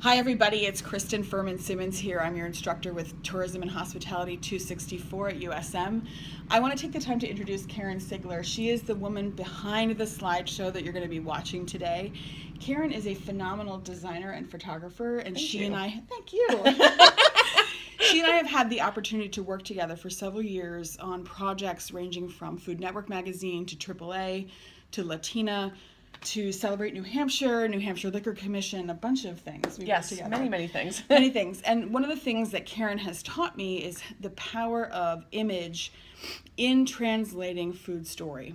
Hi everybody, it's Kristin Fuhrmann-Simmons here. I'm your instructor with Tourism and Hospitality 264 at USM. I want to take the time to introduce Karen Sigler. She is the woman behind the slideshow that you're going to be watching today. Karen is a phenomenal designer and photographer, and Thank she you. and I, thank you. She and I have had the opportunity to work together for several years on projects ranging from Food Network magazine to AAA to Latina to Celebrate New Hampshire Liquor Commission, a bunch of things. Yes, many things. Many things. And one of the things that Karen has taught me is the power of image in translating food story.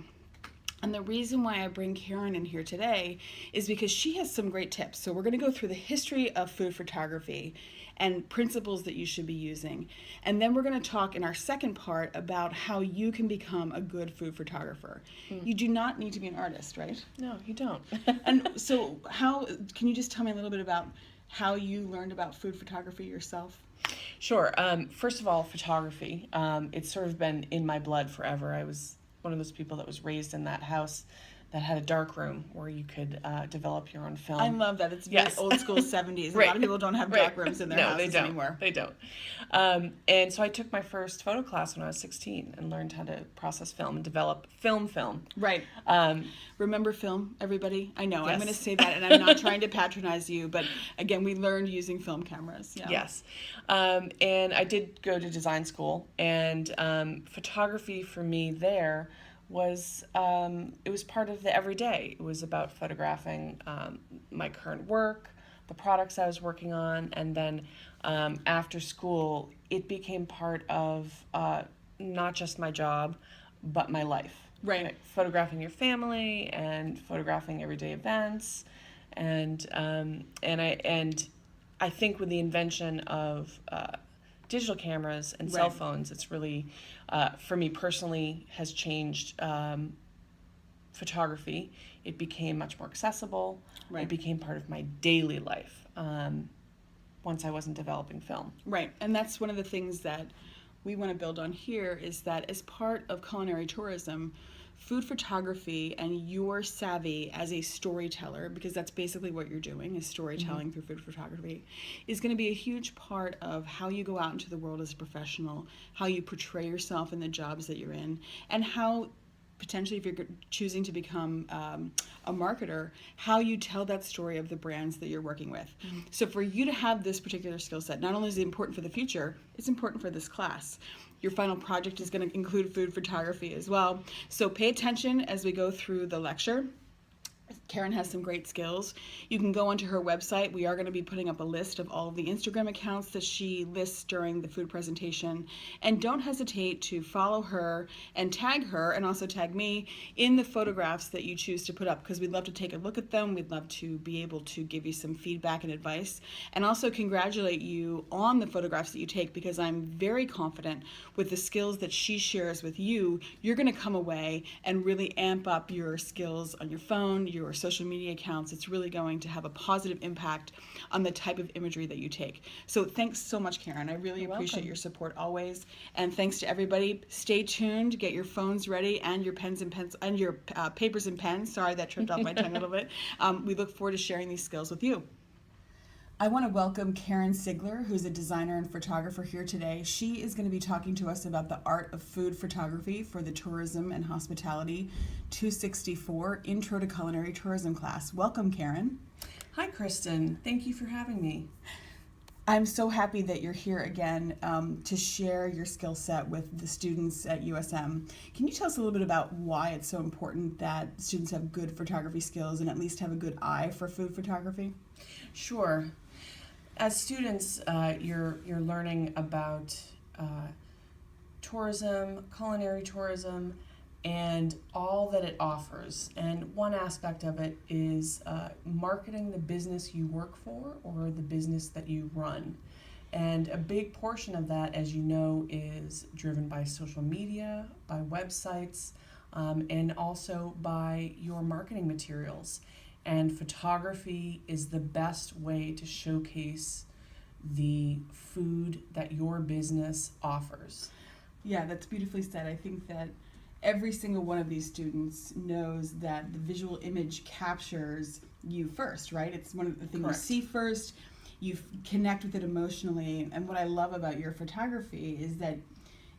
And the reason why I bring Karen in here today is because she has some great tips. So we're going to go through the history of food photography and principles that you should be using. And then we're going to talk in our second part about how you can become a good food photographer. You do not need to be an artist, right? No, you don't. And so can you just tell me a little bit about how you learned about food photography yourself? Sure. First of all, photography. It's sort of been in my blood forever. I was one of those people that was raised in that house that had a dark room where you could develop your own film. I love that. It's very old school 70s. Right. A lot of people don't have dark rooms in their houses anymore. They don't. And so I took my first photo class when I was 16 and learned how to process film and develop film. Right. Remember film, everybody? I know, yes. I'm going to say that, and I'm not trying to patronize you, but again, we learned using film cameras. Yeah. Yes. And I did go to design school, and photography for me there was it was part of the everyday. It was about photographing my current work, the products I was working on, and then after school, it became part of not just my job, but my life. Right. Like photographing your family and photographing everyday events, and I think with the invention of digital cameras and cell phones, it's really, for me personally, has changed photography. It became much more accessible. Right. It became part of my daily life once I wasn't developing film. Right, and that's one of the things that we want to build on here is that as part of culinary tourism, food photography and your savvy as a storyteller, because that's basically what you're doing, is storytelling through food photography, is going to be a huge part of how you go out into the world as a professional, how you portray yourself in the jobs that you're in, and how potentially if you're choosing to become a marketer, how you tell that story of the brands that you're working with. So for you to have this particular skill set, not only is it important for the future, it's important for this class. Your final project is going to include food photography as well. So pay attention as we go through the lecture. Karen has some great skills. You can go onto her website. We are going to be putting up a list of all of the Instagram accounts that she lists during the food presentation. And don't hesitate to follow her and tag her, and also tag me, in the photographs that you choose to put up, because we'd love to take a look at them. We'd love to be able to give you some feedback and advice, and also congratulate you on the photographs that you take, because I'm very confident with the skills that she shares with you, you're going to come away and really amp up your skills on your phone, your social media accounts. It's really going to have a positive impact on the type of imagery that you take. So thanks so much, Karen. I really appreciate your support always. And thanks to everybody. Stay tuned. Get your phones ready and your pens and pens and your papers and pens. Sorry, that tripped off my tongue a little bit. We look forward to sharing these skills with you. I want to welcome Karen Sigler, who's a designer and photographer here today. She is going to be talking to us about the art of food photography for the Tourism and Hospitality 264 Intro to Culinary Tourism class. Welcome, Karen. Hi, Kristin. Thank you for having me. I'm so happy that you're here again to share your skill set with the students at USM. Can you tell us a little bit about why it's so important that students have good photography skills and at least have a good eye for food photography? Sure. As students, you're learning about tourism, culinary tourism, and all that it offers. And one aspect of it is marketing the business you work for or the business that you run. And a big portion of that, as you know, is driven by social media, by websites, and also by your marketing materials. And photography is the best way to showcase the food that your business offers. Yeah, that's beautifully said. I think that every single one of these students knows that the visual image captures you first, right? It's one of the things you see first. you connect with it emotionally. And what I love about your photography is that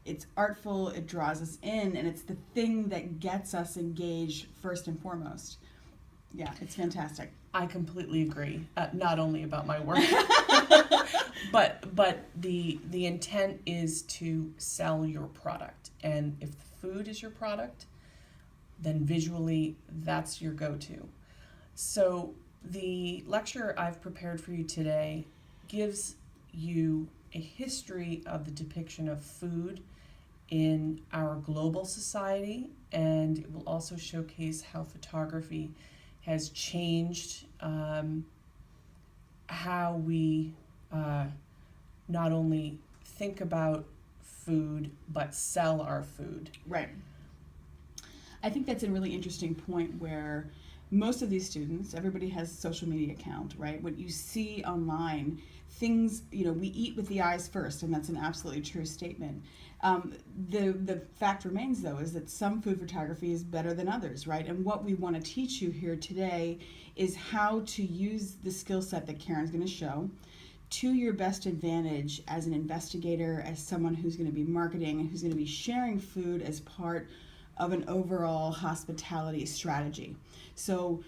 it's artful, it draws us in, and it's the thing that gets us engaged first and foremost. Yeah, it's fantastic. I completely agree. Not only about my work, but the intent is to sell your product. And if the food is your product, then visually that's your go-to. So the lecture I've prepared for you today gives you a history of the depiction of food in our global society, and it will also showcase how photography has changed how we not only think about food but sell our food. Right. I think that's a really interesting point where most of these students, everybody has a social media account, right? What you see online, things, we eat with the eyes first, and that's an absolutely true statement. The fact remains, though, is that some food photography is better than others, right? And what we want to teach you here today is how to use the skill set that Karen's going to show to your best advantage as an investigator, as someone who's going to be marketing and who's going to be sharing food as part of an overall hospitality strategy. So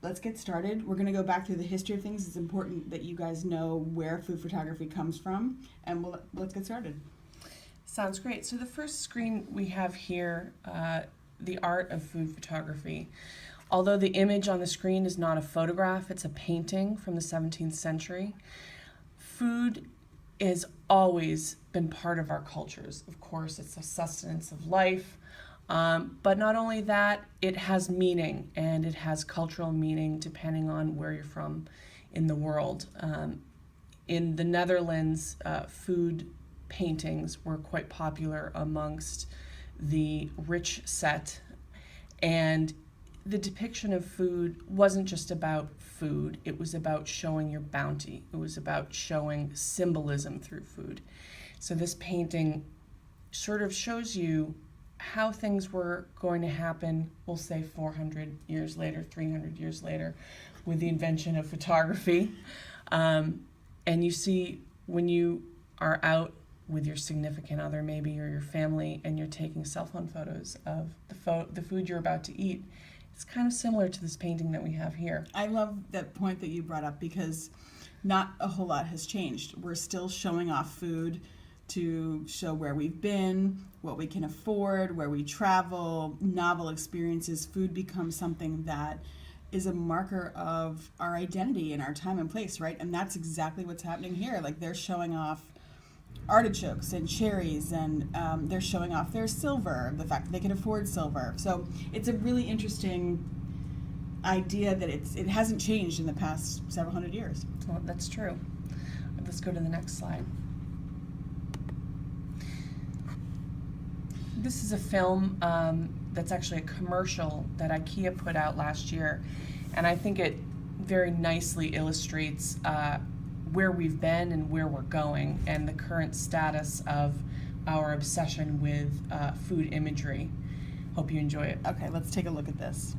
let's get started. We're going to go back through the history of things. It's important that you guys know where food photography comes from, and let's get started. Sounds great. So the first screen we have here, the art of food photography. Although the image on the screen is not a photograph, it's a painting from the 17th century. Food has always been part of our cultures. Of course, it's a sustenance of life. But not only that, it has meaning, and it has cultural meaning depending on where you're from in the world. In the Netherlands, food paintings were quite popular amongst the rich set, and the depiction of food wasn't just about food, it was about showing your bounty. It was about showing symbolism through food. So this painting sort of shows you how things were going to happen, we'll say 400 years later, 300 years later, with the invention of photography. And you see when you are out with your significant other maybe, or your family, and you're taking cell phone photos of the food you're about to eat, it's kind of similar to this painting that we have here. I love that point that you brought up, because not a whole lot has changed. We're still showing off food to show where we've been, what we can afford, where we travel, novel experiences. Food becomes something that is a marker of our identity and our time and place, right? And that's exactly what's happening here. Like, they're showing off artichokes and cherries, and they're showing off their silver, the fact that they can afford silver. So it's a really interesting idea that it hasn't changed in the past several hundred years. Well, that's true. Let's go to the next slide. This is a film that's actually a commercial that IKEA put out last year, and I think it very nicely illustrates where we've been and where we're going, and the current status of our obsession with food imagery. Hope you enjoy it. Okay, let's take a look at this.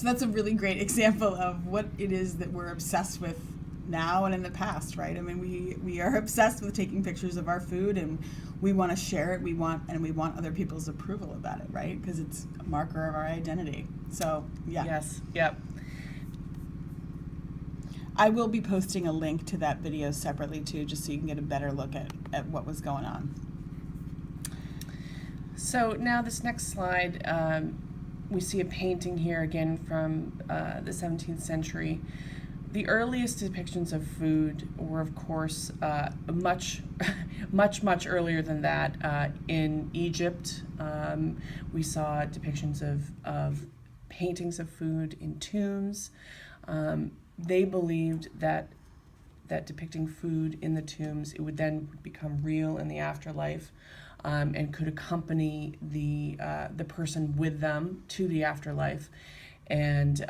So that's a really great example of what it is that we're obsessed with now and in the past, right? I mean, we are obsessed with taking pictures of our food, and we want to share it. We want other people's approval about it, right? Because it's a marker of our identity. So, yeah. Yes. Yep. I will be posting a link to that video separately too, just so you can get a better look at what was going on. So now this next slide, we see a painting here again from the 17th century. The earliest depictions of food were, of course, much earlier than that. In Egypt, we saw depictions of paintings of food in tombs. They believed that depicting food in the tombs, it would then become real in the afterlife, and could accompany the person with them to the afterlife. And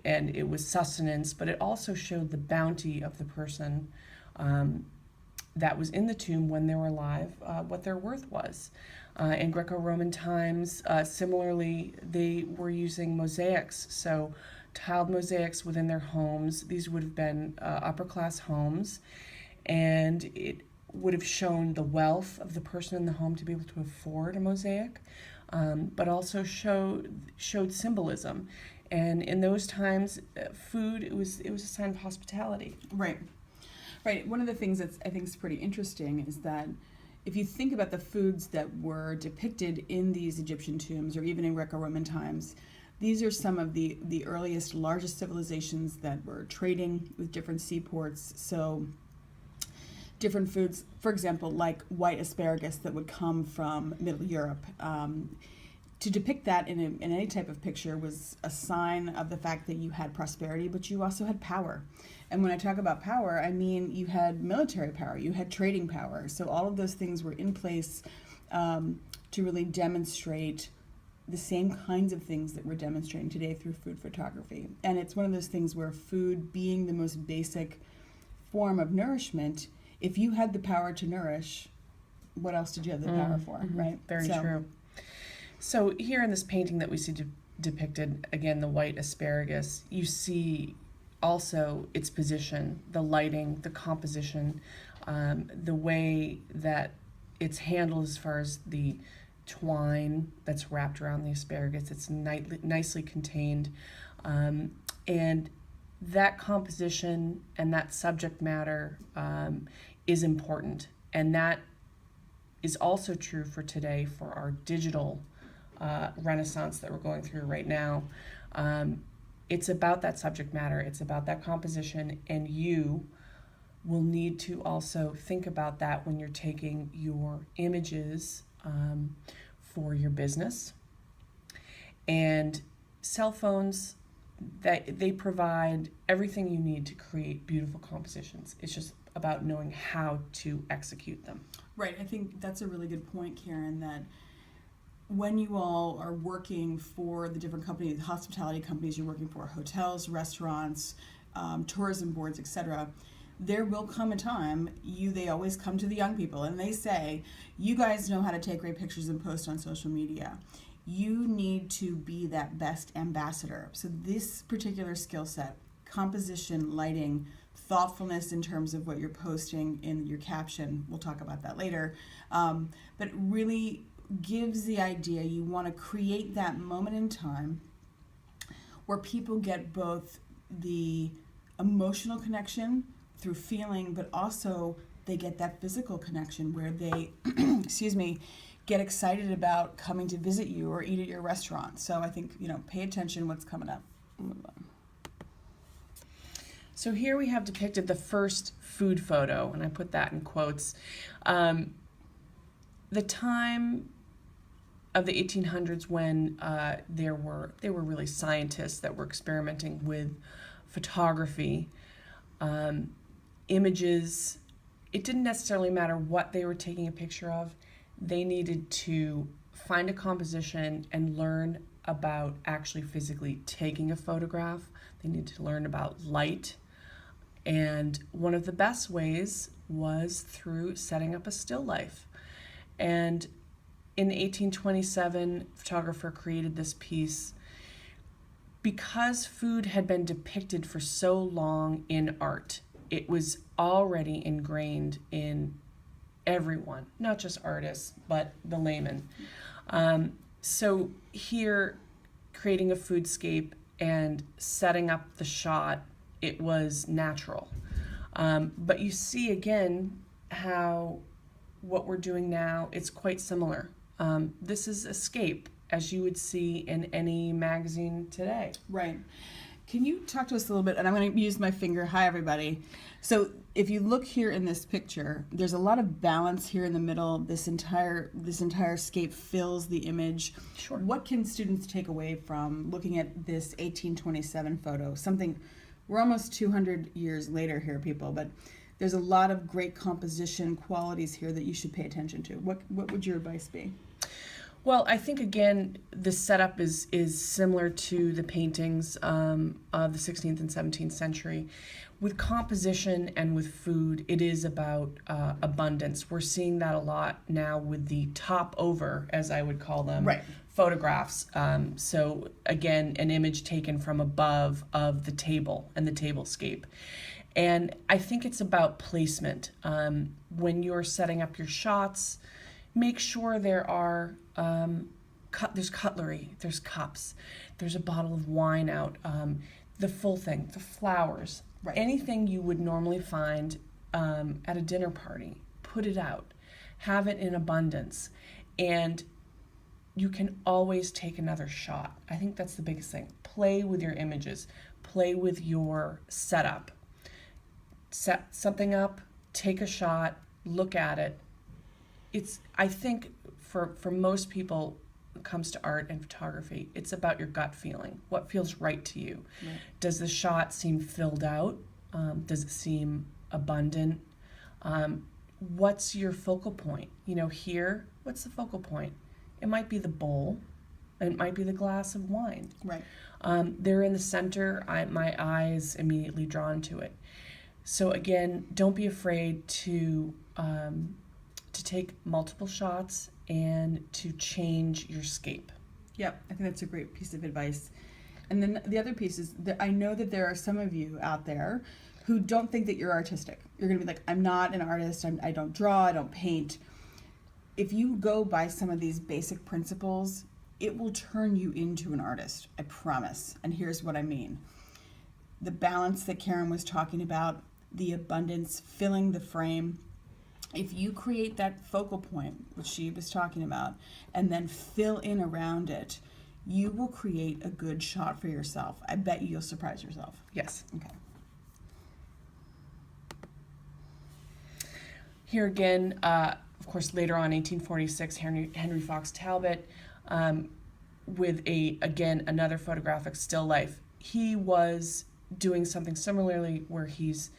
it was sustenance, but it also showed the bounty of the person that was in the tomb when they were alive, what their worth was. In Greco-Roman times, similarly, they were using mosaics, so tiled mosaics within their homes. These would have been upper-class homes, and it would have shown the wealth of the person in the home to be able to afford a mosaic. But also showed symbolism, and in those times, food it was a sign of hospitality. Right. One of the things that I think is pretty interesting is that if you think about the foods that were depicted in these Egyptian tombs, or even in Greco-Roman times, these are some of the earliest, largest civilizations that were trading with different seaports. So different foods, for example, like white asparagus that would come from Middle Europe. To depict that in any type of picture was a sign of the fact that you had prosperity, but you also had power. And when I talk about power, I mean you had military power, you had trading power. So all of those things were in place to really demonstrate the same kinds of things that we're demonstrating today through food photography. And it's one of those things where food, being the most basic form of nourishment, if you had the power to nourish, what else did you have the power for, right? Very true. So here in this painting that we see depicted, again, the white asparagus, you see also its position, the lighting, the composition, the way that it's handled as far as the twine that's wrapped around the asparagus. It's nicely contained. And that composition and that subject matter is important. And that is also true for today for our digital renaissance that we're going through right now. It's about that subject matter. It's about that composition. And you will need to also think about that when you're taking your images for your business. And cell phones, that they provide everything you need to create beautiful compositions. It's just about knowing how to execute them. Right. I think that's a really good point, Karen, that when you all are working for the different companies, hospitality companies you're working for, hotels, restaurants, tourism boards, etc., there will come a time, they always come to the young people and they say, you guys know how to take great pictures and post on social media. You need to be that best ambassador. So this particular skill set, composition, lighting, thoughtfulness in terms of what you're posting in your caption, we'll talk about that later, but really gives the idea you want to create that moment in time where people get both the emotional connection through feeling, but also they get that physical connection where they, get excited about coming to visit you or eat at your restaurant. So I think, pay attention what's coming up. So here we have depicted the first food photo, and I put that in quotes. The time of the 1800s when they were really scientists that were experimenting with photography. Images, it didn't necessarily matter what they were taking a picture of. They needed to find a composition and learn about actually physically taking a photograph. They needed to learn about light. And one of the best ways was through setting up a still life. And in 1827, a photographer created this piece because food had been depicted for so long in art, it was already ingrained in everyone, not just artists, but the layman. So here, creating a foodscape and setting up the shot, it was natural. But you see again how what we're doing now, it's quite similar. This is escape, as you would see in any magazine today. Right. Can you talk to us a little bit? And I'm going to use my finger. Hi, everybody. So if you look here in this picture, there's a lot of balance here in the middle. This entire scape fills the image. Sure. What can students take away from looking at this 1827 photo? Something, we're almost 200 years later here, people, but there's a lot of great composition qualities here that you should pay attention to. What would your advice be? Well, I think, again, the setup is similar to the paintings of the 16th and 17th century. With composition and with food, it is about abundance. We're seeing that a lot now with the top over, as I would call them, right, photographs. So, again, an image taken from above of the table and the tablescape. And I think it's about placement. When you're setting up your shots, make sure there are there's cutlery, there's cups, there's a bottle of wine out, the full thing, the flowers, right, anything you would normally find at a dinner party. Put it out, have it in abundance, and you can always take another shot. I think that's the biggest thing. Play with your images, play with your setup. Set something up, take a shot, look at it. I think for most people, when it comes to art and photography, it's about your gut feeling. What feels right to you? Right. Does the shot seem filled out? Does it seem abundant? What's your focal point? Here, what's the focal point? It might be the bowl. It might be the glass of wine. Right. They're in the center. My eyes immediately drawn to it. So again, don't be afraid to take multiple shots and to change your scape. Yep, I think that's a great piece of advice. And then the other piece is that I know that there are some of you out there who don't think that you're artistic. You're going to be like, I'm not an artist. I don't draw. I don't paint. If you go by some of these basic principles, it will turn you into an artist. I promise. And here's what I mean. The balance that Karen was talking about, the abundance, filling the frame. If you create that focal point, which she was talking about, and then fill in around it, you will create a good shot for yourself. I bet you'll surprise yourself. Yes. Okay. Here again, of course, later on, 1846, Henry Fox Talbot, with another photographic still life. He was doing something similarly where he's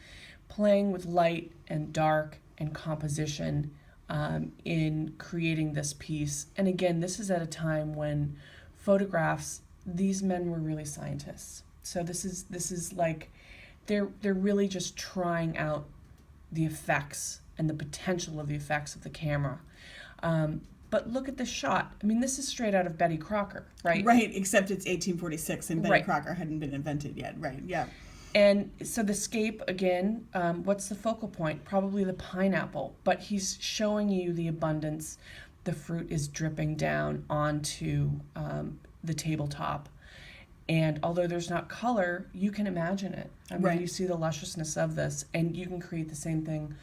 playing with light and dark and composition in creating this piece. And again, this is at a time when photographs, these men were really scientists. So this is like they're really just trying out the effects and the potential of the effects of the camera. But look at this shot. I mean, this is straight out of Betty Crocker, right? Right, except it's 1846 and Betty Right. Crocker hadn't been invented yet. Right, yeah. And so the scape, again, what's the focal point? Probably the pineapple, but he's showing you the abundance. The fruit is dripping down onto the tabletop. And although there's not color, you can imagine it. I mean, Right. You see the lusciousness of this, and you can create the same thing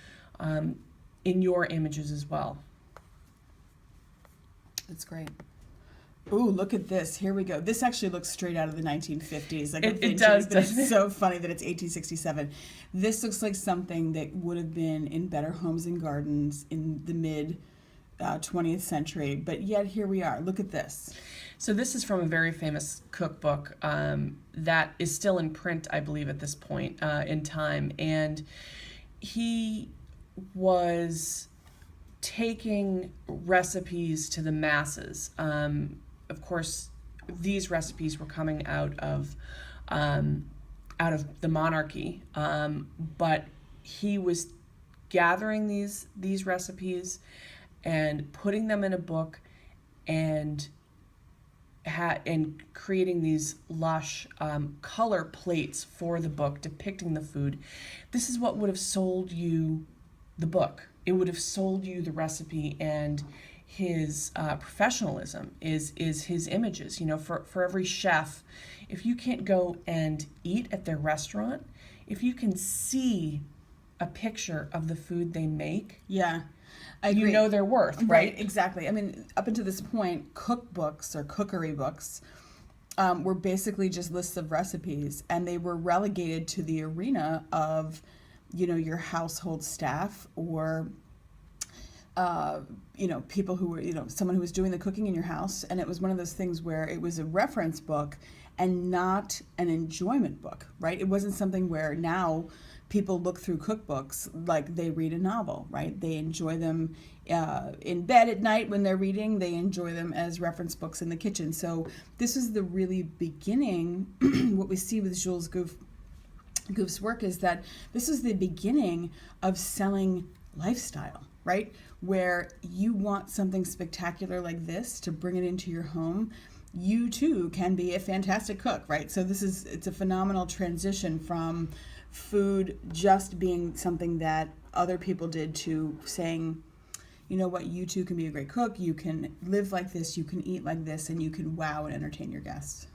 in your images as well. That's great. Ooh, look at this. Here we go. This actually looks straight out of the 1950s. Like It does, but doesn't it's it? so funny that it's 1867. This looks like something that would have been in Better Homes and Gardens in the mid 20th century. But yet here we are. Look at this. So this is from a very famous cookbook that is still in print, I believe, at this point in time. And he was taking recipes to the masses. Of course, these recipes were coming out of the monarchy, but he was gathering these recipes and putting them in a book and and creating these lush color plates for the book depicting the food, this is what would have sold you the book. It would have sold you the recipe, and his professionalism is his images. You know, for every chef, if you can't go and eat at their restaurant, if you can see a picture of the food they make, Yeah, I agree. you know their worth, right? Exactly. I mean, up until this point, cookbooks or cookery books were basically just lists of recipes, and they were relegated to the arena of, you know, your household staff, or you know, people who were, you know, someone who was doing the cooking in your house. And it was one of those things where it was a reference book and not an enjoyment book, right? It wasn't something where now people look through cookbooks like they read a novel, right? They enjoy them in bed at night when they're reading. They enjoy them as reference books in the kitchen. So this is the really beginning. What we see with Jules Gouffe's work is that this is the beginning of selling lifestyle, right? Where you want something spectacular like this to bring it into your home, you too can be a fantastic cook, right? So it's a phenomenal transition from food just being something that other people did to saying, you know what, you too can be a great cook, you can live like this, you can eat like this, and you can wow and entertain your guests.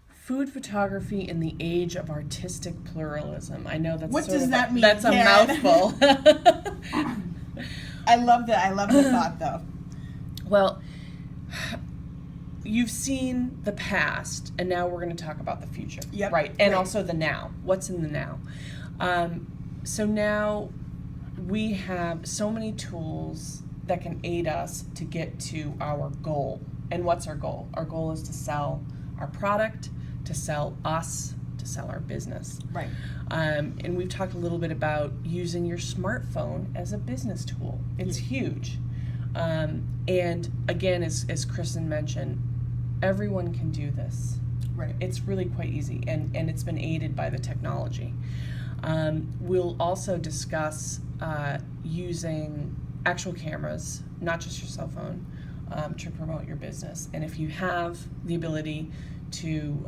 Food photography in the age of artistic pluralism. I know that's What does that mean, That's a Karen? mouthful. I love the thought though. Well, you've seen the past, and now we're going to talk about the future. Yep. Right. And Right. also the now. What's in the now? So now we have so many tools that can aid us to get to our goal. And what's our goal? Our goal is to sell our product, to sell us, to sell our business. Right. And we've talked a little bit about using your smartphone as a business tool. It's huge. And again, as Kristin mentioned, everyone can do this. Right. It's really quite easy, and it's been aided by the technology. We'll also discuss using actual cameras, not just your cell phone, to promote your business. And if you have the ability to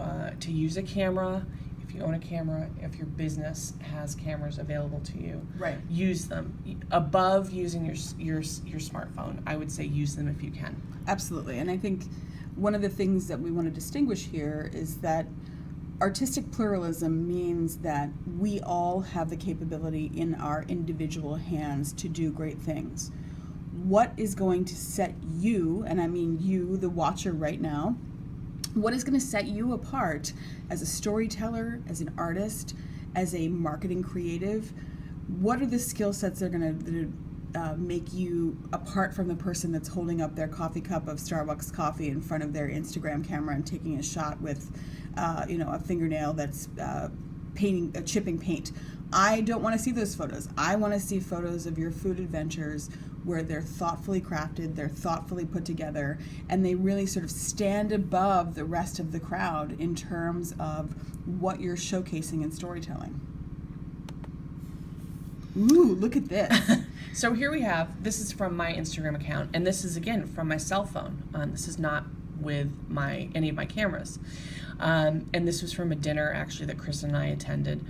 use a camera, if you own a camera, if your business has cameras available to you, Right. use them. Above using your smartphone, I would say use them if you can. Absolutely. And I think one of the things that we want to distinguish here is that artistic pluralism means that we all have the capability in our individual hands to do great things. What is going to set you, and I mean you, the watcher right now, what is going to set you apart as a storyteller, as an artist, as a marketing creative? What are the skill sets that are going to make you apart from the person that's holding up their coffee cup of Starbucks coffee in front of their Instagram camera and taking a shot with, a fingernail that's chipping paint? I don't want to see those photos. I want to see photos of your food adventures where they're thoughtfully crafted, they're thoughtfully put together, and they really sort of stand above the rest of the crowd in terms of what you're showcasing in storytelling. Ooh, look at this. So here we have, this is from my Instagram account, and this is again from my cell phone. This is not with any of my cameras. And this was from a dinner actually that Kristin and I attended.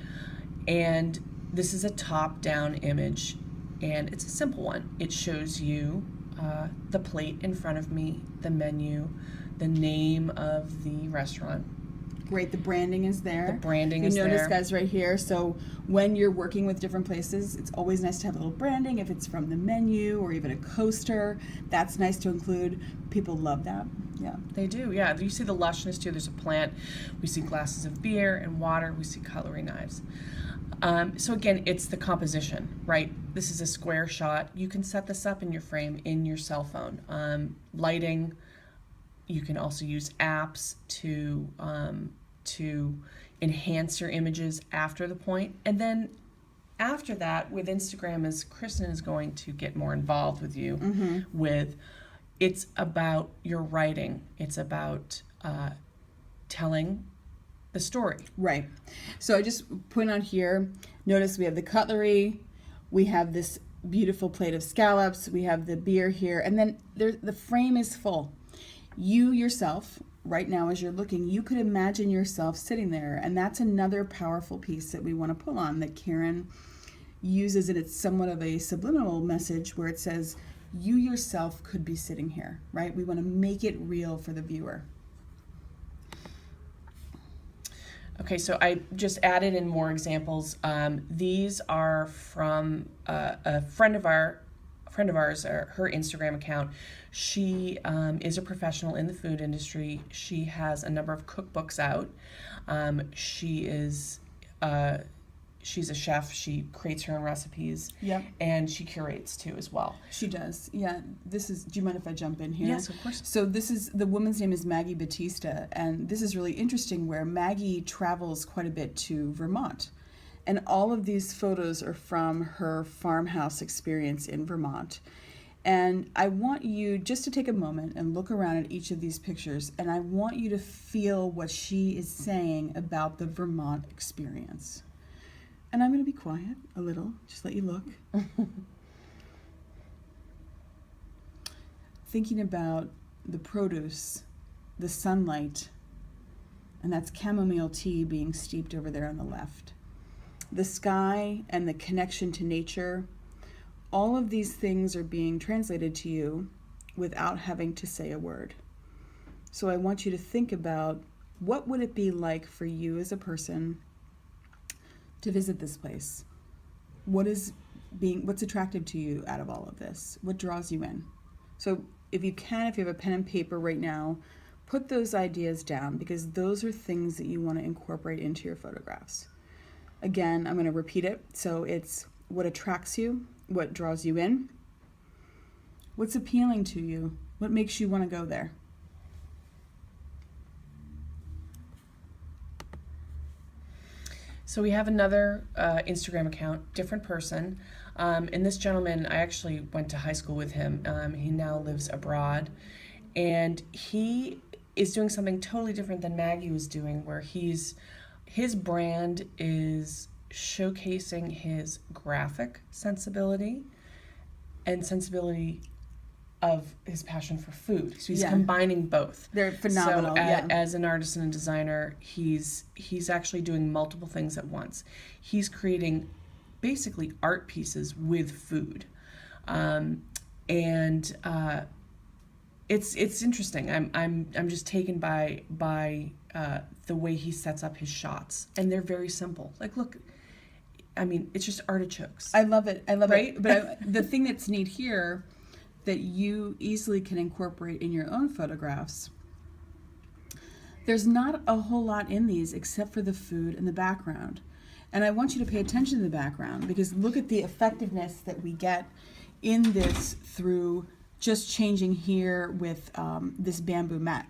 And this is a top-down image, and it's a simple one. It shows you the plate in front of me, the menu, the name of the restaurant. Great, the branding is there. The branding is there. You notice, guys, right here, so when you're working with different places, it's always nice to have a little branding. If it's from the menu or even a coaster, that's nice to include. People love that. Yeah. They do, yeah. You see the lushness too. There's a plant. We see glasses of beer and water. We see cutlery knives. So again, it's the composition, right? This is a square shot. You can set this up in your frame in your cell phone. Lighting. You can also use apps to enhance your images after the point. And then after that, with Instagram, as Kristin is going to get more involved with you with, it's about your writing. It's about telling the story. Right. So I just point out here, notice we have the cutlery, we have this beautiful plate of scallops. We have the beer here. And then the frame is full. You yourself, right now as you're looking, you could imagine yourself sitting there. And that's another powerful piece that we want to pull on that Karen uses. It's somewhat of a subliminal message where it says, you yourself could be sitting here, right? We want to make it real for the viewer. Okay, so I just added in more examples. These are from a friend of ours, her Instagram account. She is a professional in the food industry. She has a number of cookbooks out. She's a chef. She creates her own recipes. Yep. And she curates too as well. She does. Yeah. Do you mind if I jump in here? Yes, of course. So the woman's name is Maggie Batista, and this is really interesting where Maggie travels quite a bit to Vermont. And all of these photos are from her farmhouse experience in Vermont. And I want you just to take a moment and look around at each of these pictures, and I want you to feel what she is saying about the Vermont experience. And I'm going to be quiet a little, just let you look. Thinking about the produce, the sunlight, and that's chamomile tea being steeped over there on the left. The sky and the connection to nature, all of these things are being translated to you without having to say a word. So I want you to think about what would it be like for you as a person to visit this place. What's attractive to you out of all of this? What draws you in? So if you have a pen and paper right now, put those ideas down because those are things that you want to incorporate into your photographs. Again, I'm going to repeat it. So it's what attracts you, what draws you in, what's appealing to you, what makes you want to go there. So we have another Instagram account, different person. And this gentleman, I actually went to high school with him. He now lives abroad. And he is doing something totally different than Maggie was doing, where his brand is showcasing his graphic sensibility and sensibility of his passion for food. So he's combining both. They're phenomenal. So as an artist and a designer, he's actually doing multiple things at once. He's creating basically art pieces with food. It's interesting. I'm just taken by the way he sets up his shots, and they're very simple. Like, look, I mean, it's just artichokes. I love it. Right? But the thing that's neat here that you easily can incorporate in your own photographs, there's not a whole lot in these except for the food and the background. And I want you to pay attention to the background because look at the effectiveness that we get in this through just changing here with this bamboo mat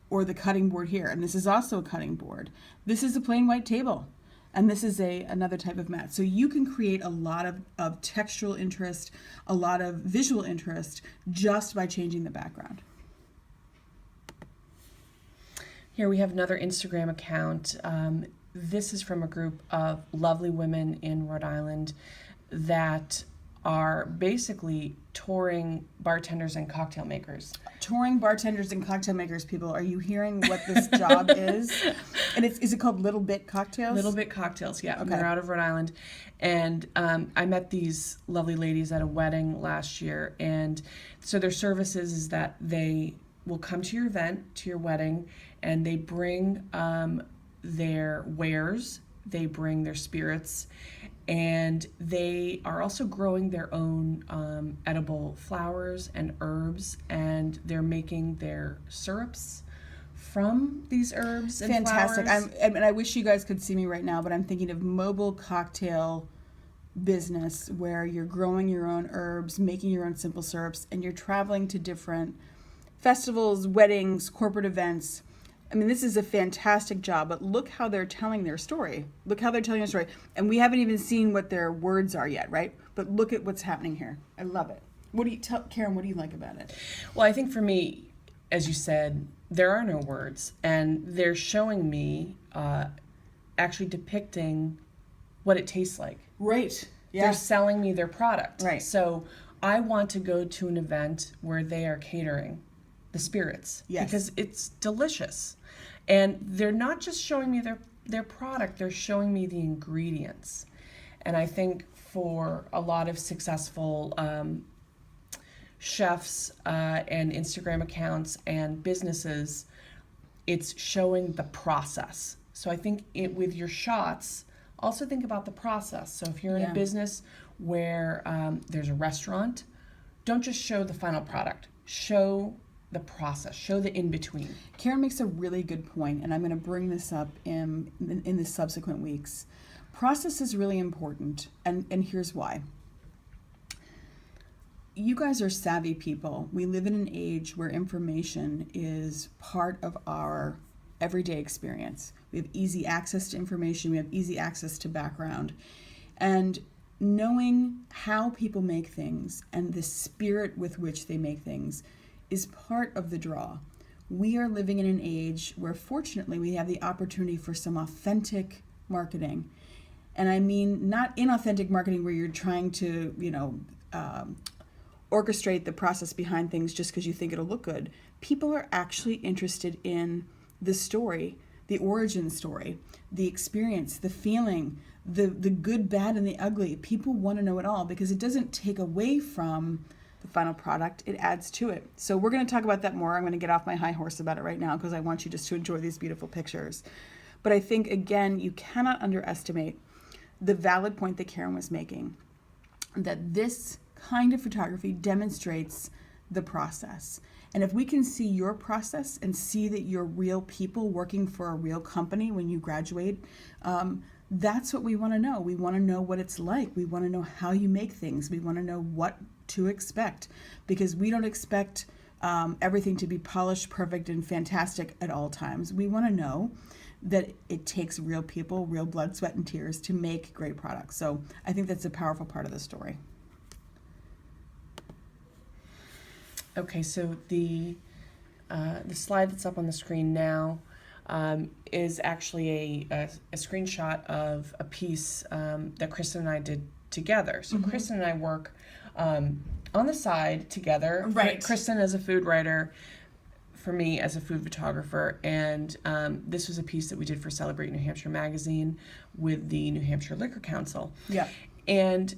or the cutting board here. And this is also a cutting board. This is a plain white table. And this is another type of mat. So you can create a lot of textural interest, a lot of visual interest just by changing the background. Here we have another Instagram account. This is from a group of lovely women in Rhode Island that are basically touring bartenders and cocktail makers. Touring bartenders and cocktail makers, people, are you hearing what this job is? And is it called Little Bit Cocktails? Little Bit Cocktails, yeah. Okay. They're out of Rhode Island. And I met these lovely ladies at a wedding last year. And so their service is that they will come to your event, to your wedding, and they bring their wares, they bring their spirits, and they are also growing their own edible flowers and herbs, and they're making their syrups from these herbs and Fantastic. flowers. I wish you guys could see me right now, but I'm thinking of mobile cocktail business where you're growing your own herbs, making your own simple syrups, and you're traveling to different festivals, weddings, corporate events. I mean, this is a fantastic job, but look how they're telling their story. Look how they're telling their story. And we haven't even seen what their words are yet, right? But look at what's happening here. I love it. Karen, what do you like about it? Well, I think for me, as you said, there are no words, and they're showing me actually depicting what it tastes like. Right. Yeah. They're selling me their product. Right. So I want to go to an event where they are catering the spirits. Yes. Because it's delicious. And they're not just showing me their product, they're showing me the ingredients. And I think for a lot of successful chefs and Instagram accounts and businesses, it's showing the process. So I think with your shots, also think about the process. So if you're in a business where there's a restaurant, don't just show the final product. Show the process. Show the in-between. Karen makes a really good point, and I'm going to bring this up in the subsequent weeks. Process is really important, and here's why. You guys are savvy people. We live in an age where information is part of our everyday experience. We have easy access to information. We have easy access to background. And knowing how people make things and the spirit with which they make things is part of the draw. We are living in an age where, fortunately, we have the opportunity for some authentic marketing. And I mean not inauthentic marketing where you're trying to, orchestrate the process behind things just because you think it'll look good. People are actually interested in the story, the origin story, the experience, the feeling, the good, bad, and the ugly. People want to know it all because it doesn't take away from the final product, it adds to it. So we're going to talk about that more. I'm going to get off my high horse about it right now because I want you just to enjoy these beautiful pictures. But I think, again, you cannot underestimate the valid point that Karen was making, that this kind of photography demonstrates the process. And if we can see your process and see that you're real people working for a real company when you graduate, that's what we want to know. We want to know what it's like. We want to know how you make things. We want to know what to expect, because we don't expect everything to be polished, perfect, and fantastic at all times. We want to know that it takes real people, real blood, sweat, and tears to make great products. So I think that's a powerful part of the story. Okay, so the slide that's up on the screen now is actually a screenshot of a piece that Kristin and I did together. So Kristin and I work on the side together. Right. Kristin as a food writer, for me as a food photographer, and this was a piece that we did for Celebrate New Hampshire magazine with the New Hampshire Liquor Council. Yeah. And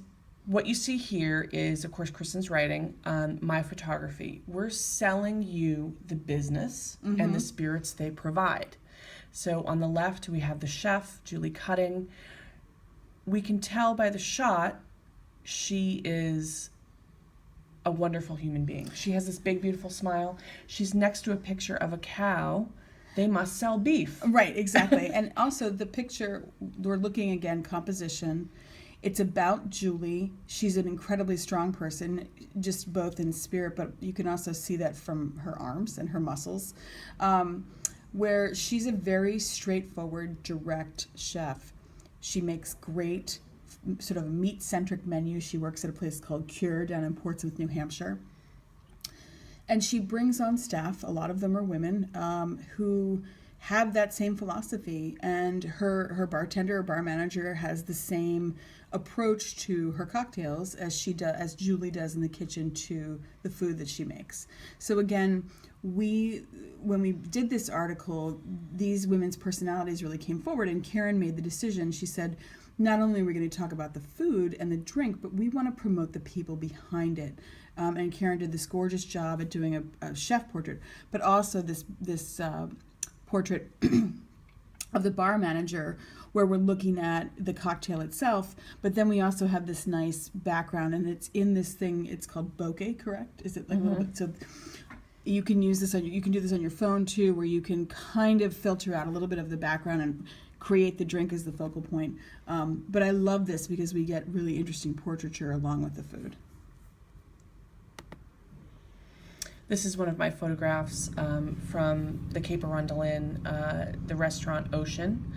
what you see here is, of course, Kristin's writing, my photography. We're selling you the business and the spirits they provide. So on the left, we have the chef, Julie cutting. We can tell by the shot, she is a wonderful human being. She has this big, beautiful smile. She's next to a picture of a cow. They must sell beef. Right, exactly. And also the picture, we're looking again, composition. It's about Julie. She's an incredibly strong person, just both in spirit, but you can also see that from her arms and her muscles, where she's a very straightforward, direct chef. She makes great sort of meat-centric menus. She works at a place called Cure down in Portsmouth, New Hampshire. And she brings on staff, a lot of them are women, who have that same philosophy, and her bartender or bar manager has the same approach to her cocktails as Julie does in the kitchen to the food that she makes. So again, when we did this article, these women's personalities really came forward, and Karen made the decision. She said, not only are we going to talk about the food and the drink, but we want to promote the people behind it. And Karen did this gorgeous job at doing a chef portrait, but also this portrait of the bar manager, where we're looking at the cocktail itself, but then we also have this nice background, and it's in this thing. It's called bokeh, correct? Is it like a little bit? So you can use this you can do this on your phone too, where you can kind of filter out a little bit of the background and create the drink as the focal point. But I love this because we get really interesting portraiture along with the food. This is one of my photographs from the Cape Arundel Inn, the restaurant Ocean.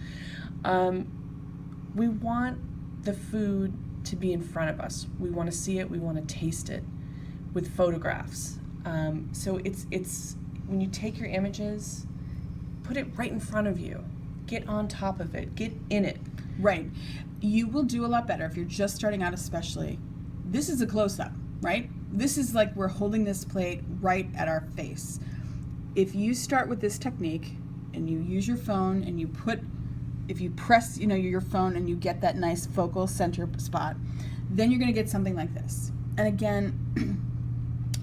We want the food to be in front of us. We want to see it. We want to taste it with photographs. So it's when you take your images, put it right in front of you. Get on top of it. Get in it. Right. you will do a lot better if you're just starting out, especially. This is a close-up, right? This is like we're holding this plate right at our face. If you start with this technique and you use your phone and if you press, your phone and you get that nice focal center spot, then you're going to get something like this. And again,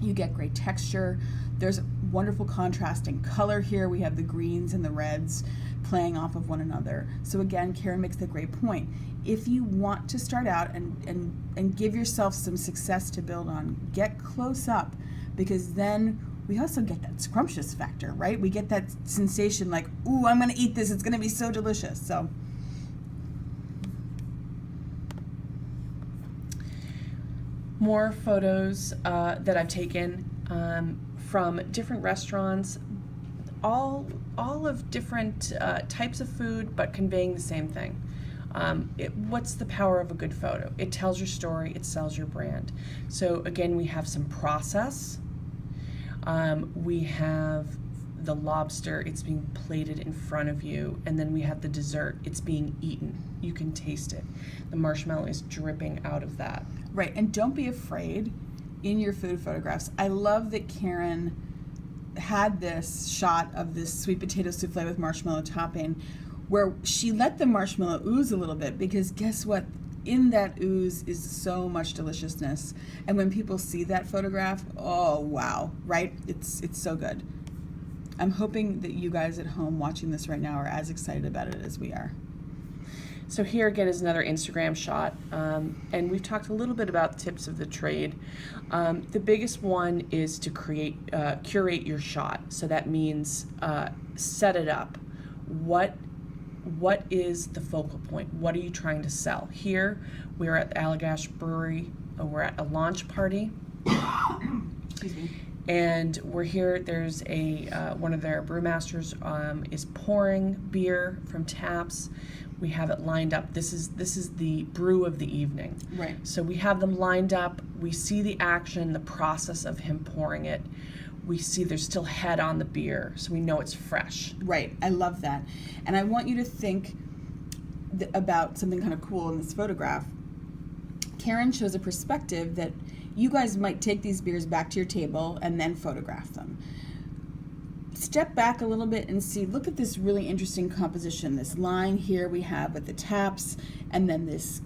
you get great texture. There's wonderful contrasting color here. We have the greens and the reds playing off of one another. So again, Karen makes the great point. If you want to start out and give yourself some success to build on, get close up, because then we also get that scrumptious factor, right? We get that sensation like, ooh, I'm gonna eat this, it's gonna be so delicious. So more photos that I've taken from different restaurants, all of different types of food, but conveying the same thing. What's the power of a good photo? It tells your story, it sells your brand. So again, we have some process. We have the lobster, it's being plated in front of you, and then we have the dessert, it's being eaten. You can taste it. The marshmallow is dripping out of that. Right, and don't be afraid in your food photographs. I love that Karen had this shot of this sweet potato souffle with marshmallow topping where she let the marshmallow ooze a little bit, because guess what? In that ooze is so much deliciousness. And when people see that photograph, oh wow, right? It's so good. I'm hoping that you guys at home watching this right now are as excited about it as we are. So here again is another Instagram shot, and we've talked a little bit about tips of the trade. The biggest one is to curate your shot. So that means set it up. What is the focal point? What are you trying to sell? Here, we're at the Allagash Brewery. We're at a launch party. Excuse me. And we're here. There's one of their brewmasters is pouring beer from taps. We have it lined up. This is the brew of the evening. Right. So we have them lined up. We see the action, the process of him pouring it. We see there's still head on the beer, so we know it's fresh. Right, I love that. And I want you to think about something kind of cool in this photograph. Karen shows a perspective that you guys might take these beers back to your table and then photograph them. Step back a little bit and see, look at this really interesting composition. This line here we have with the taps, and then this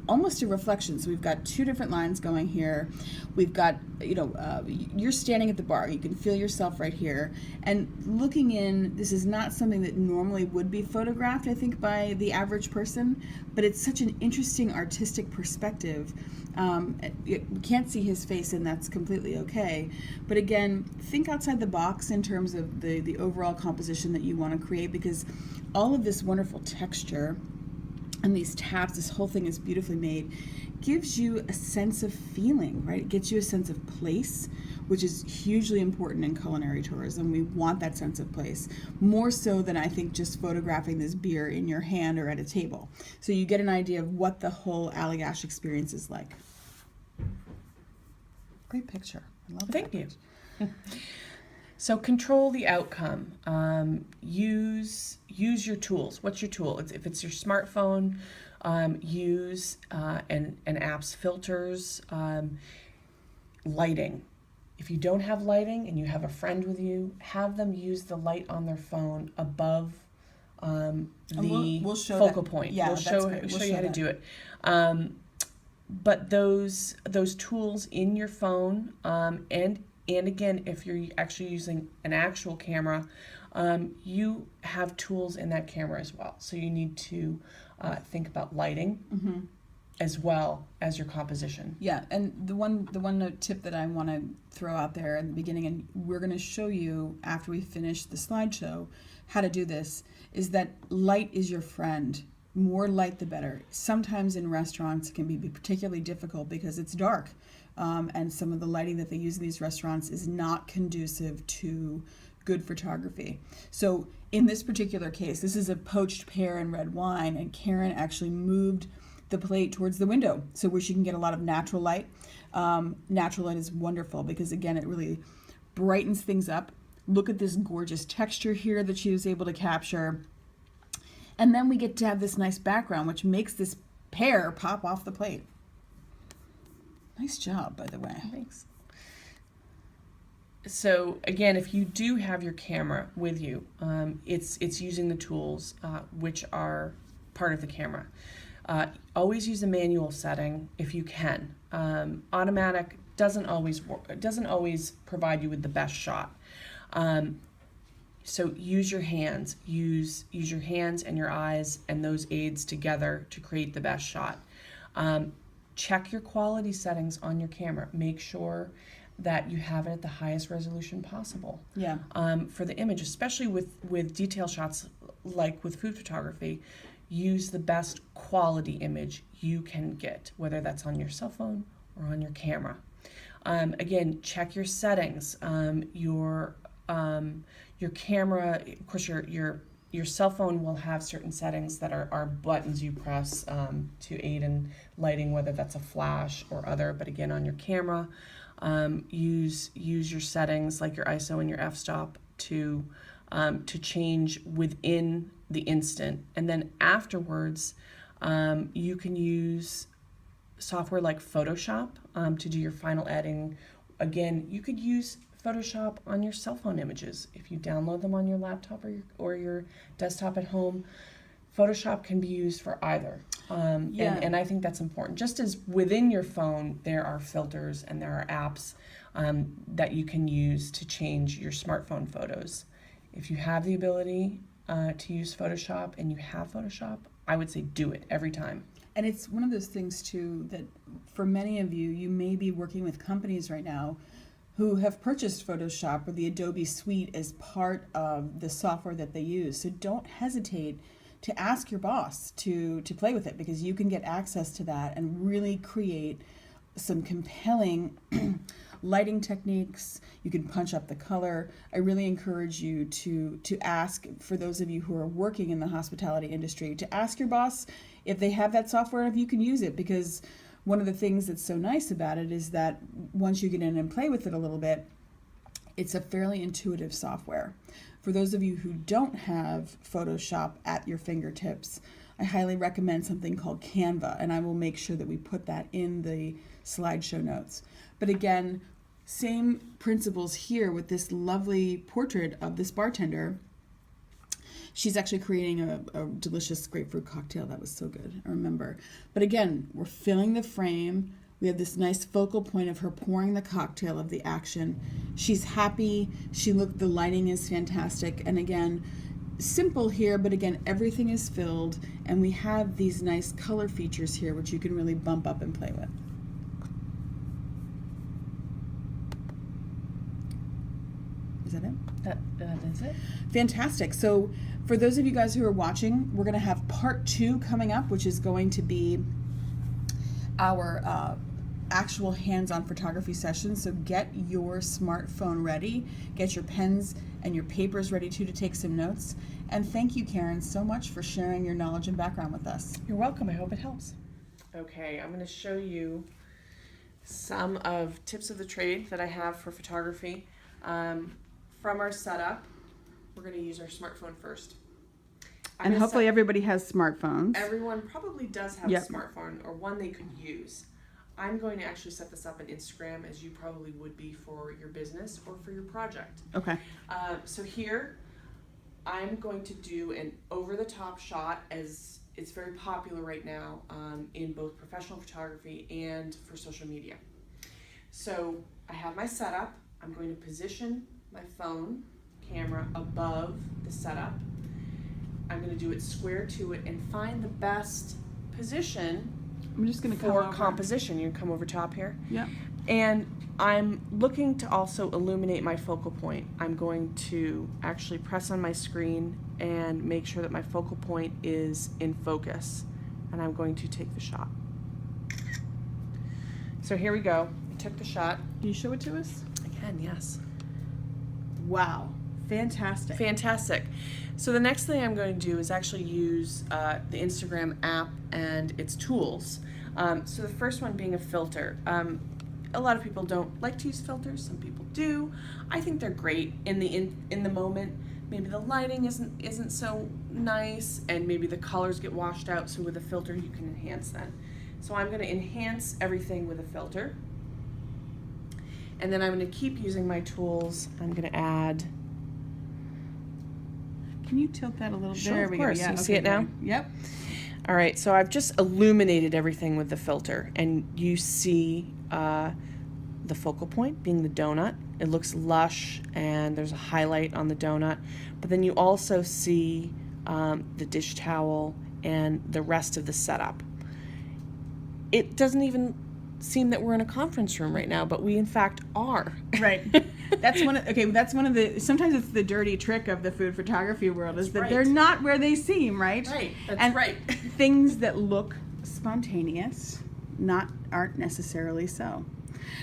almost a reflection. So we've got two different lines going here. We've got, you're standing at the bar. You can feel yourself right here. And looking in, this is not something that normally would be photographed, I think, by the average person, but it's such an interesting artistic perspective. We can't see his face, and that's completely okay. But again, think outside the box in terms of the overall composition that you want to create, because all of this wonderful texture and these taps, this whole thing is beautifully made, gives you a sense of feeling, right? It gets you a sense of place, which is hugely important in culinary tourism. We want that sense of place, more so than I think just photographing this beer in your hand or at a table. So you get an idea of what the whole Allagash experience is like. Great picture. I love that. Thank you. So control the outcome. Use your tools. What's your tool? If it's your smartphone, use an app's filters, lighting. If you don't have lighting and you have a friend with you, have them use the light on their phone above we'll show focal that. point. Yeah, we'll show you how to do it. But those tools in your phone, and again, if you're actually using an actual camera, you have tools in that camera as well. So you need to think about lighting as well as your composition. Yeah, and the one note tip that I want to throw out there in the beginning, and we're going to show you after we finish the slideshow how to do this, is that light is your friend. More light the better. Sometimes in restaurants it can be particularly difficult because it's dark, and some of the lighting that they use in these restaurants is not conducive to good photography. So in this particular case, this is a poached pear and red wine, and Karen actually moved the plate towards the window so where she can get a lot of natural light. Natural light is wonderful because, again, it really brightens things up. Look at this gorgeous texture here that she was able to capture. And then we get to have this nice background, which makes this pear pop off the plate. Nice job, by the way. Thanks. So again, if you do have your camera with you, it's using the tools which are part of the camera. Always use a manual setting if you can. Automatic doesn't always provide you with the best shot. So use your hands. Use your hands and your eyes and those aids together to create the best shot. Check your quality settings on your camera. Make sure that you have it at the highest resolution possible. Yeah. For the image, especially with detail shots like with food photography, use the best quality image you can get, whether that's on your cell phone or on your camera. Again, check your settings. Your camera, of course, your cell phone will have certain settings that are buttons you press to aid in lighting, whether that's a flash or other. But again, on your camera, use your settings like your ISO and your f-stop to change within the instant. And then afterwards, you can use software like Photoshop to do your final editing. Again, you could use Photoshop on your cell phone images. If you download them on your laptop or your desktop at home, Photoshop can be used for either. And I think that's important. Just as within your phone, there are filters and there are apps that you can use to change your smartphone photos. If you have the ability to use Photoshop and you have Photoshop, I would say do it every time. And it's one of those things too that for many of you, you may be working with companies right now who have purchased Photoshop or the Adobe Suite as part of the software that they use. So don't hesitate to ask your boss to play with it, because you can get access to that and really create some compelling lighting techniques. You can punch up the color. I really encourage you to ask, for those of you who are working in the hospitality industry, to ask your boss if they have that software, if you can use it, because one of the things that's so nice about it is that once you get in and play with it a little bit, it's a fairly intuitive software. For those of you who don't have Photoshop at your fingertips, I highly recommend something called Canva, and I will make sure that we put that in the slideshow notes. But again, same principles here with this lovely portrait of this bartender. She's actually creating a delicious grapefruit cocktail. That was so good, I remember. But again, we're filling the frame. We have this nice focal point of her pouring the cocktail of the action. She's happy. The lighting is fantastic. And again, simple here, but again, everything is filled. And we have these nice color features here, which you can really bump up and play with. Is that it? That is it. Fantastic. So for those of you guys who are watching, we're going to have part 2 coming up, which is going to be our actual hands-on photography session. So get your smartphone ready, get your pens and your papers ready to take some notes. And thank you, Karen, so much for sharing your knowledge and background with us. You're welcome. I hope it helps. Okay, I'm going to show you some of tips of the trade that I have for photography. From our setup, we're going to use our smartphone first. And hopefully everybody has smartphones. Everyone probably does have a smartphone or one they could use. I'm going to actually set this up on Instagram, as you probably would be for your business or for your project. Okay. So here, I'm going to do an over-the-top shot, as it's very popular right now in both professional photography and for social media. So I have my setup. I'm going to position my phone camera above the setup. I'm going to do it square to it and find the best position I'm just going to for composition. You can come over top here. Yeah. And I'm looking to also illuminate my focal point. I'm going to actually press on my screen and make sure that my focal point is in focus. And I'm going to take the shot. So here we go. I took the shot. Can you show it to us? I can, yes. Wow. Fantastic. Fantastic. So the next thing I'm going to do is actually use the Instagram app and its tools. So the first one being a filter. A lot of people don't like to use filters. Some people do. I think they're great in the moment. maybe the lighting isn't so nice, and maybe the colors get washed out, so with a filter you can enhance that. So I'm going to enhance everything with a filter. And then I'm going to keep using my tools. I'm going to add... Can you tilt that a little bit? Sure, There of we course. go. Yeah, You see it now? great. Yep. All right, so I've just illuminated everything with the filter, and you see the focal point being the donut. It looks lush, and there's a highlight on the donut. But then you also see the dish towel and the rest of the setup. It doesn't even seem that we're in a conference room right now, but we in fact are. Right. That's one of the, sometimes it's the dirty trick of the food photography world, is that right. they're not where they seem, right? Right, that's and right. Things that look spontaneous aren't necessarily so.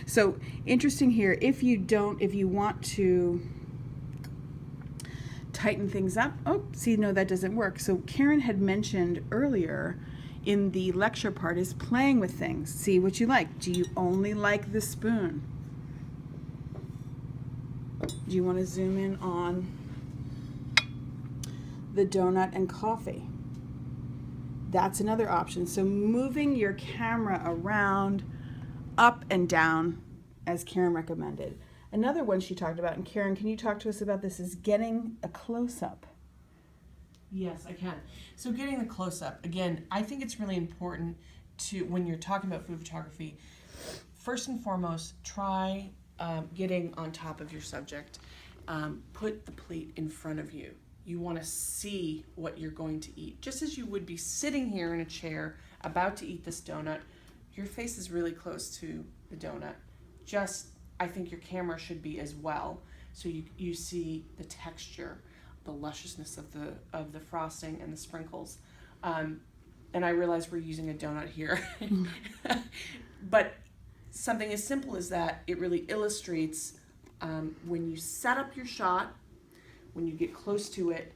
So interesting here, if you want to tighten things up, that doesn't work. So Karen had mentioned earlier in the lecture part is playing with things. See what you like. Do you only like the spoon? Do you want to zoom in on the donut and coffee? That's another option. So moving your camera around, up and down, as Karen recommended. Another one she talked about, and Karen, can you talk to us about this, is getting a close-up. Yes, I can. So getting the close-up, again, I think it's really important to, when you're talking about food photography, first and foremost, try getting on top of your subject. Put the plate in front of you. You want to see what you're going to eat. Just as you would be sitting here in a chair about to eat this donut, your face is really close to the donut. I think your camera should be as well, so you see the texture, the lusciousness of the frosting and the sprinkles. And I realize we're using a donut here. But something as simple as that, it really illustrates when you set up your shot, when you get close to it,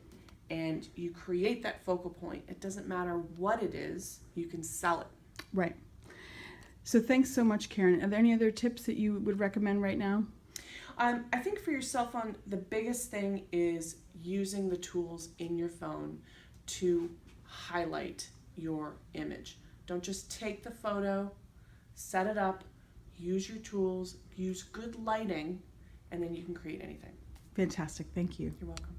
and you create that focal point. It doesn't matter what it is, you can sell it. Right. So thanks so much, Karen. Are there any other tips that you would recommend right now? I think for your cell phone, the biggest thing is using the tools in your phone to highlight your image. Don't just take the photo, set it up, use your tools, use good lighting, and then you can create anything. Fantastic. Thank you. You're welcome.